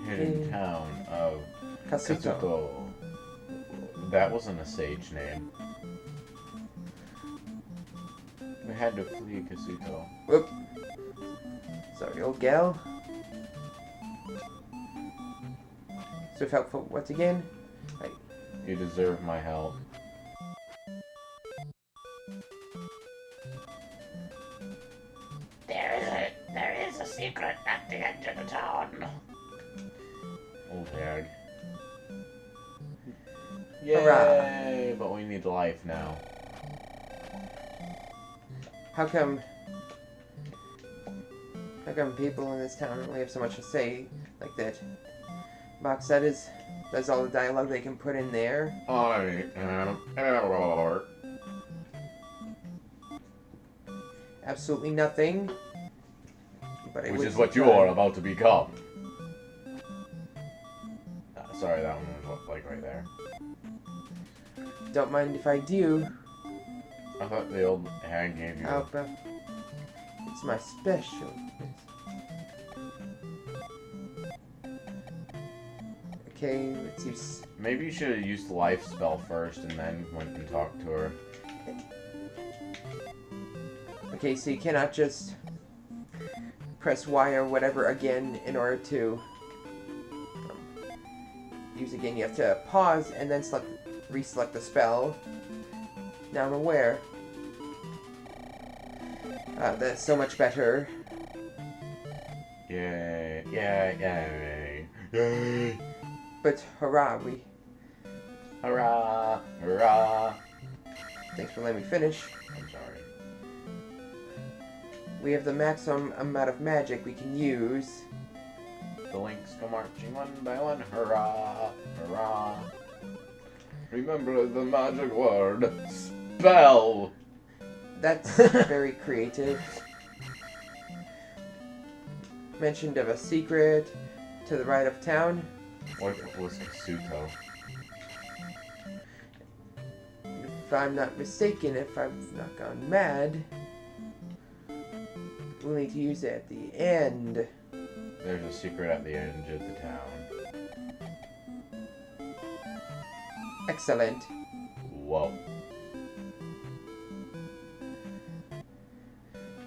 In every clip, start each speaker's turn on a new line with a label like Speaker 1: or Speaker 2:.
Speaker 1: Hidden town of Kasuto. That wasn't a sage name. We had to flee Kasuto.
Speaker 2: Whoop. Sorry, old gal. So helpful. What again?
Speaker 1: You deserve my help.
Speaker 3: There is a secret at the edge of the town.
Speaker 1: Old hag.
Speaker 2: Hurrah.
Speaker 1: Yay! But we need life now.
Speaker 2: How come people in this town only have so much to say like that? Box that is, that's all the dialogue they can put in there.
Speaker 1: I am error.
Speaker 2: Absolutely nothing. But
Speaker 1: Which is what you are about to become. Sorry, that one was like right there.
Speaker 2: Don't mind if I do.
Speaker 1: I thought the old hag gave you.
Speaker 2: But it's my special. Okay, let's use.
Speaker 1: Maybe you should have used the life spell first and then went and talked to her.
Speaker 2: Okay, so you cannot just press Y or whatever again in order to use again. You have to pause and then reselect the spell. Now I'm aware. That's so much better.
Speaker 1: Yay! Yay! Yay!
Speaker 2: But hurrah,
Speaker 1: Hurrah! Hurrah!
Speaker 2: Thanks for letting me finish.
Speaker 1: I'm sorry.
Speaker 2: We have the maximum amount of magic we can use.
Speaker 1: The links go marching one by one. Hurrah! Hurrah! Remember the magic word. Spell!
Speaker 2: That's very creative. Mentioned of a secret to the right of town.
Speaker 1: What was Kasuto?
Speaker 2: If I'm not mistaken, if I've not gone mad, we'll need to use it at the end.
Speaker 1: There's a secret at the end of the town.
Speaker 2: Excellent.
Speaker 1: Whoa.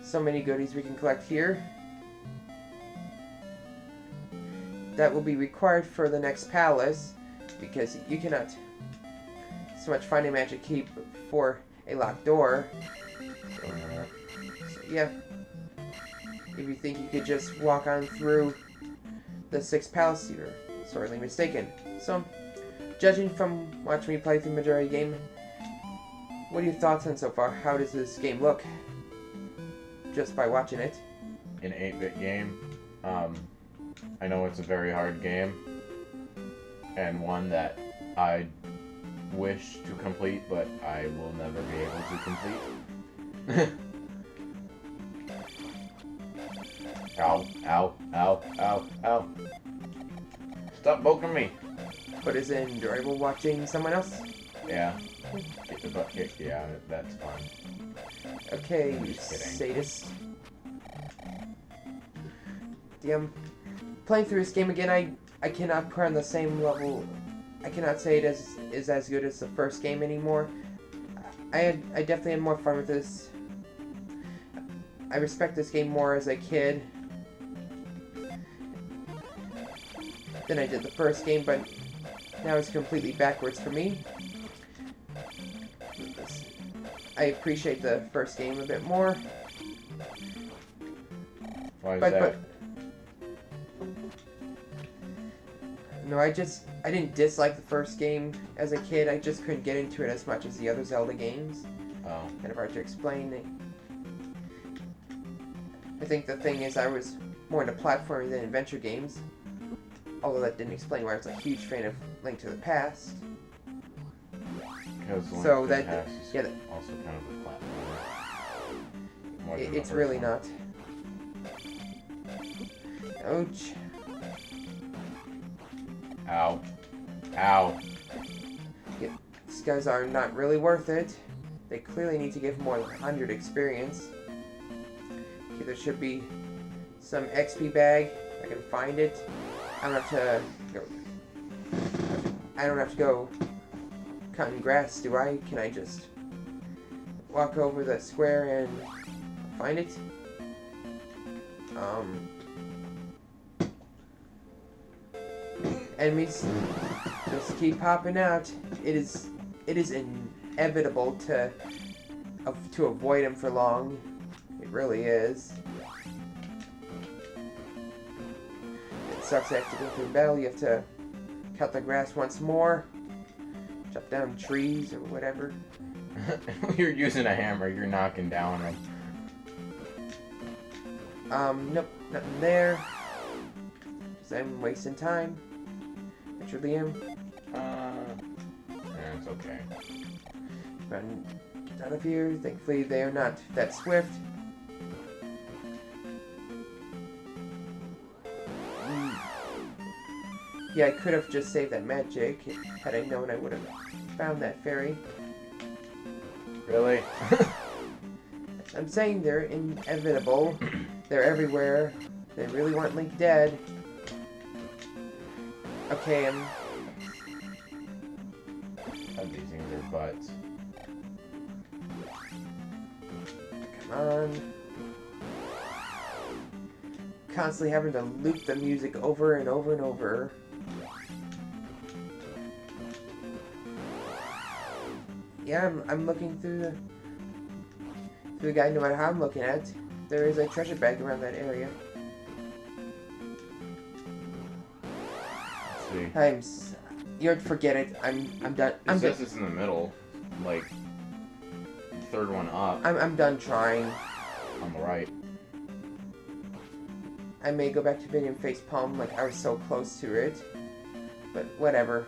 Speaker 2: So many goodies we can collect here. That will be required for the next palace, because you cannot so much find a magic key for a locked door. So, yeah. If you think you could just walk on through the 6th palace, you're sorely mistaken. So, judging from watching me play through the majority of the game, what are your thoughts on so far? How does this game look? Just by watching it.
Speaker 1: An 8-bit game. I know it's a very hard game, and one that I wish to complete, but I will never be able to complete. Ow, ow, ow, ow, ow. Stop poking me.
Speaker 2: But is it enjoyable watching someone else?
Speaker 1: Yeah. Get the butt kicked, yeah, that's fun.
Speaker 2: Okay,
Speaker 1: I'm
Speaker 2: you
Speaker 1: just kidding.
Speaker 2: sadist. Damn. Playing through this game again, I cannot put on the same level. I cannot say it is as good as the first game anymore. I definitely had more fun with this. I respect this game more as a kid than I did the first game, but now it's completely backwards for me. I appreciate the first game a bit more.
Speaker 1: Why is that?
Speaker 2: No, I didn't dislike the first game as a kid. I just couldn't get into it as much as the other Zelda games.
Speaker 1: Oh.
Speaker 2: Kind of hard to explain. I think the thing is I was more into platforming than adventure games. Although that didn't explain why I was a huge fan of Link to the Past.
Speaker 1: Because Link
Speaker 2: So
Speaker 1: to the
Speaker 2: that-
Speaker 1: Past is
Speaker 2: yeah,
Speaker 1: also kind of a platform. More than the
Speaker 2: It's
Speaker 1: first
Speaker 2: really
Speaker 1: one.
Speaker 2: not. Ouch.
Speaker 1: Ow. Ow.
Speaker 2: These guys are not really worth it. They clearly need to give more than 100 experience. Okay, there should be some XP bag. If I can find it. I don't have to go. I don't have to go cutting grass, do I? Can I just walk over the square and find it? Enemies just keep popping out. It is inevitable to avoid them for long. It really is. It sucks I have to go through battle. You have to cut the grass once more, chop down trees or whatever.
Speaker 1: You're using a hammer. You're knocking down them.
Speaker 2: Nope, nothing there. Because I'm wasting time. I truly am.
Speaker 1: Yeah, it's okay.
Speaker 2: Run out of here. Thankfully, they are not that swift. Yeah, I could have just saved that magic. Had I known, I would have found that fairy.
Speaker 1: Really?
Speaker 2: I'm saying they're inevitable. They're everywhere. They really want Link dead. Okay,
Speaker 1: God, these things are butts.
Speaker 2: come on. Constantly having to loop the music over and over and over. Yeah, I'm looking through the guide. No matter how I'm looking at, there is a treasure bag around that area.
Speaker 1: Let's see.
Speaker 2: You forget it. I'm done.
Speaker 1: It says it's in the middle, like third one up
Speaker 2: I'm done trying.
Speaker 1: on the right.
Speaker 2: I may go back to video and facepalm like I was so close to it, but whatever.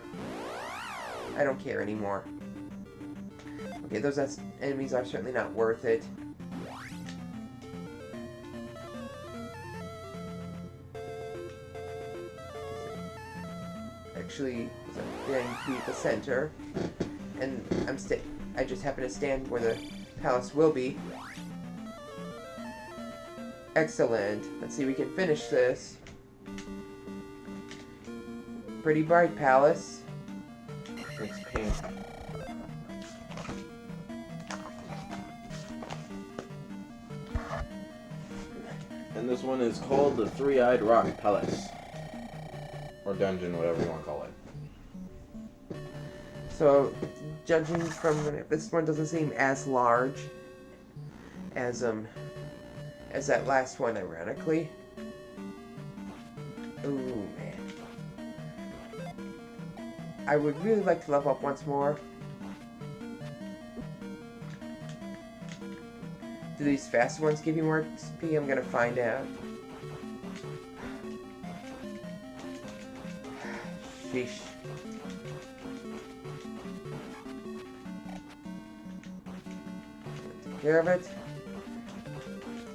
Speaker 2: I don't care anymore. Okay, those enemies are certainly not worth it. Actually, I'm getting to be at the center, and I just happen to stand where the palace will be. Excellent. Let's see if we can finish this. Pretty bright palace.
Speaker 1: It's pink. And this one is called the Three-Eyed Rock Palace. Or dungeon, whatever you want to call it.
Speaker 2: So, judging from this one doesn't seem as large as that last one, ironically. Ooh, man. I would really like to level up once more. Do these fast ones give you more XP? I'm gonna find out. Sheesh. Take care of it.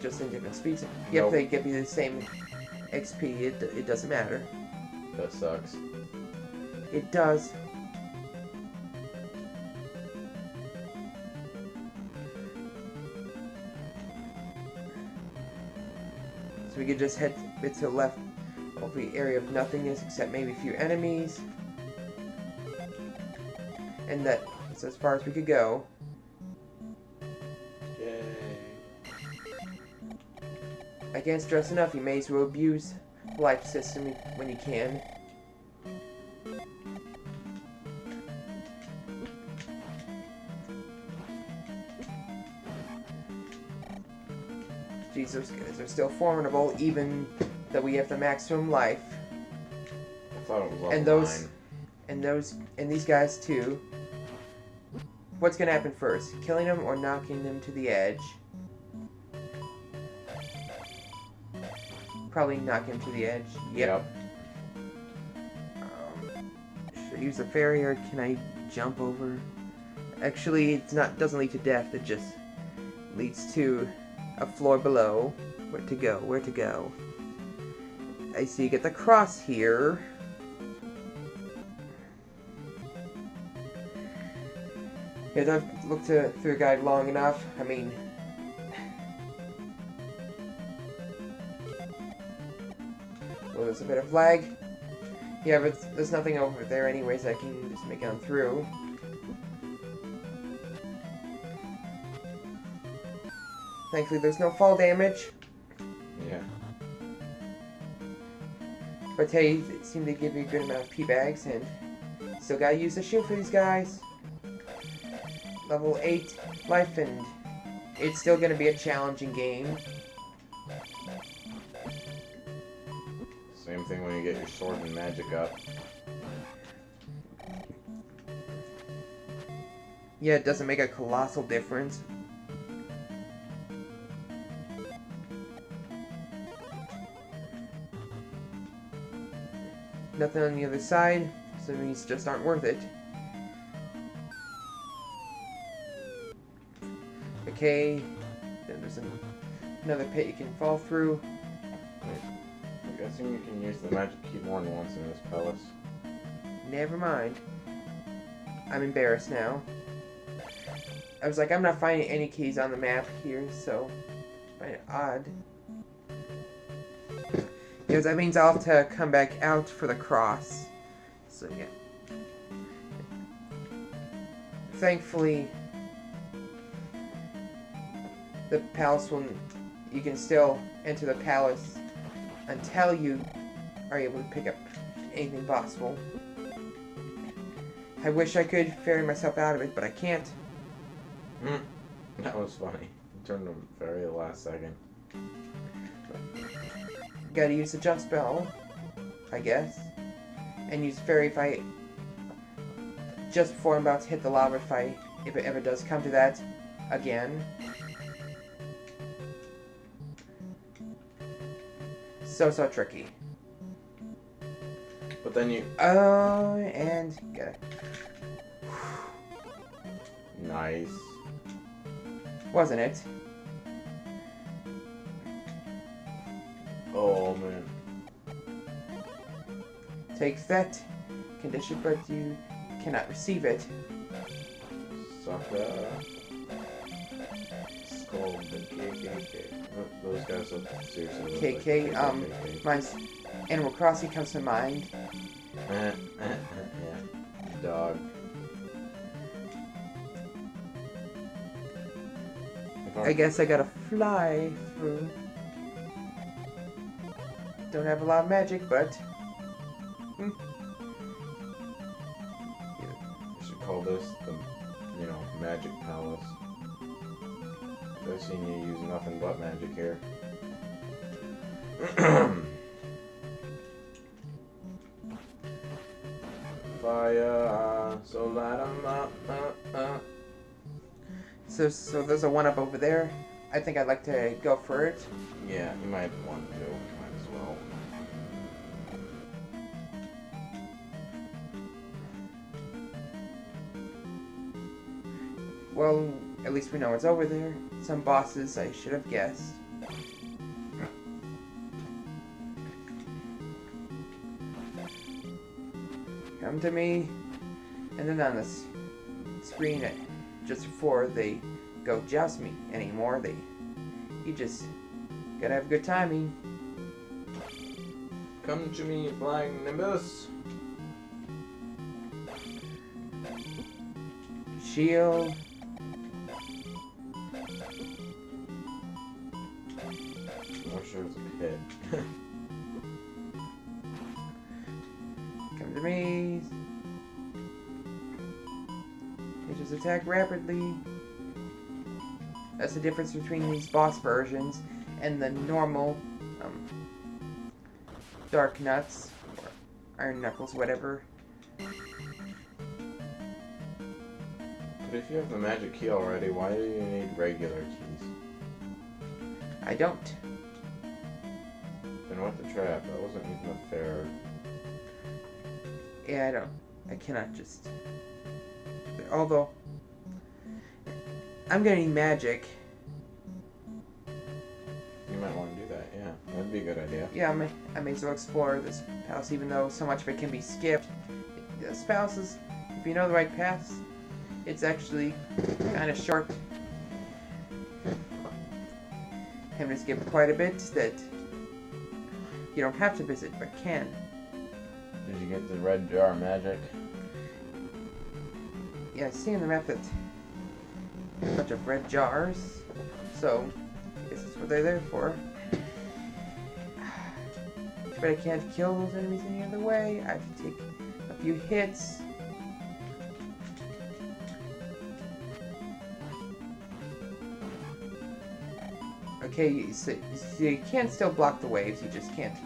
Speaker 2: Just in different speeds. Yep,
Speaker 1: Nope.
Speaker 2: they give you the same XP. It doesn't matter.
Speaker 1: That sucks.
Speaker 2: It does. So we could just head a bit to the left of the area of nothingness, except maybe a few enemies. And that's as far as we could go.
Speaker 1: Yay.
Speaker 2: I can't stress enough, you may as well abuse the life system when you can. Jeez, those guys are still formidable, even though we have the maximum life.
Speaker 1: I thought it was level
Speaker 2: And
Speaker 1: 9.
Speaker 2: and these guys too. What's gonna happen first? Killing them or knocking them to the edge? Probably knock him to the edge. Yep. Should I use the fairy or can I jump over? Actually, doesn't lead to death. It just leads to a floor below. Where to go? Where to go? I see you get the cross here. If I've looked through a guide long enough, I mean, Well, there's a bit of lag. Yeah, but there's nothing over there anyways. I can just make it on through. Thankfully, there's no fall damage.
Speaker 1: Yeah.
Speaker 2: But hey, they seem to give you a good amount of P-bags, and still gotta use the shield for these guys. Level 8 life, and it's still gonna be a challenging game.
Speaker 1: Same thing when you get your sword and magic up.
Speaker 2: Yeah, it doesn't make a colossal difference. Nothing on the other side, so these just aren't worth it. Okay, then there's another pit you can fall through.
Speaker 1: I'm guessing you can use the magic key more than once in this palace.
Speaker 2: Never mind. I'm embarrassed now. I was like, I'm not finding any keys on the map here, so I find it odd. Because that means I'll have to come back out for the cross. So yeah. Thankfully, the palace will. You can still enter the palace until you are able to pick up anything possible. I wish I could ferry myself out of it, but I can't.
Speaker 1: That was funny. Turned them very last second.
Speaker 2: Gotta use the jump spell, I guess. And use fairy if I. Just before I'm about to hit the lava if it ever does come to that again. So tricky.
Speaker 1: But then you.
Speaker 2: Oh, and get it.
Speaker 1: Nice.
Speaker 2: Wasn't it?
Speaker 1: Oh man.
Speaker 2: Takes that condition, but you cannot receive it.
Speaker 1: Sucker. Skull and KKK. Those guys look seriously. Look
Speaker 2: KK,
Speaker 1: like KKK.
Speaker 2: mine's Animal Crossing comes to mind.
Speaker 1: Yeah. Dog.
Speaker 2: I guess I gotta fly through. Don't have a lot of magic, but
Speaker 1: You should call this the, magic palace. I've seen you use nothing but magic here. Fire, so light 'em up.
Speaker 2: so there's a one-up over there. I think I'd like to go for it.
Speaker 1: Yeah, you might want to. Might as well.
Speaker 2: Well, at least we know what's over there. Some bosses I should have guessed. Come to me. And then on this screen, just before they go joust me anymore, you just gotta have good timing.
Speaker 1: Come to me, flying Nimbus.
Speaker 2: Shield.
Speaker 1: I'm not sure it's a pit.
Speaker 2: Come to me. They just attack rapidly. That's the difference between these boss versions and the normal Dark Nuts or Iron Knuckles, whatever.
Speaker 1: But if you have the magic key already, why do you need regular keys?
Speaker 2: I don't.
Speaker 1: Then what the trap? That wasn't even a fair.
Speaker 2: Yeah, I don't. I cannot just. Although, I'm gonna need magic.
Speaker 1: You might want to do that, yeah. That'd be a good idea.
Speaker 2: Yeah, I may as well explore this palace, even though so much of it can be skipped. This palace is, if you know the right paths, it's actually kind of short. Having to skip quite a bit that You don't have to visit, but can.
Speaker 1: Did you get the red jar magic?
Speaker 2: Yeah, I see on the map that a bunch of red jars. So, I guess that's what they're there for. But I can't kill those enemies any other way. I have to take a few hits. Okay, so you can still block the waves, you just can't.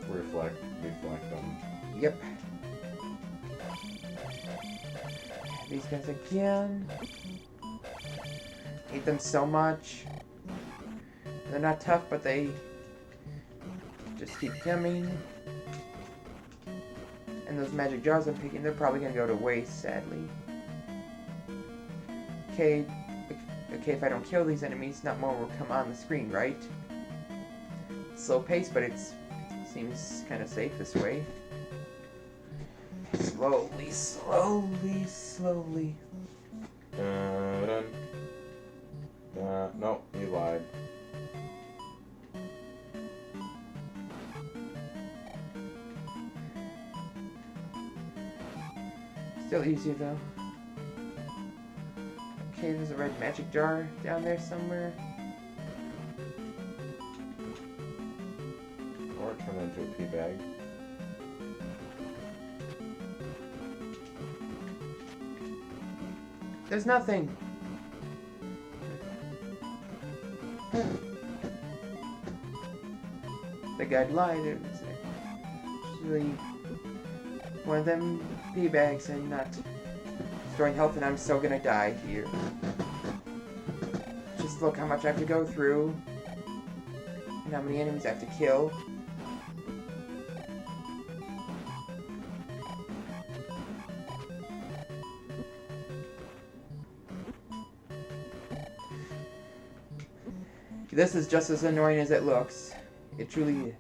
Speaker 1: Reflect them.
Speaker 2: Yep. These guys again. Hate them so much. They're not tough, but they just keep coming. And those magic jars I'm picking, they're probably gonna go to waste, sadly. Okay, if I don't kill these enemies, not more will come on the screen, right? Slow pace, but it seems kind of safe this way. Slowly, slowly, slowly.
Speaker 1: Dun, dun. No, you lied.
Speaker 2: Still easier though. Okay, there's a red magic jar down there somewhere.
Speaker 1: Or turn into a pea bag.
Speaker 2: There's nothing. The guy lied. It was actually one of them pea bags and not destroying health, and I'm still gonna die here. Just look how much I have to go through and how many enemies I have to kill. This is just as annoying as it looks. It truly is.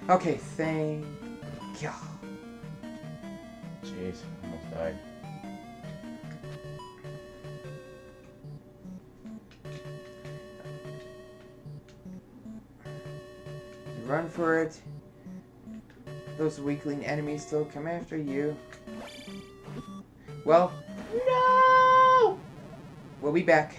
Speaker 2: Okay, thank you.
Speaker 1: Jeez, almost died.
Speaker 2: Run for it. Those weakling enemies still come after you. Well, no! We'll be back.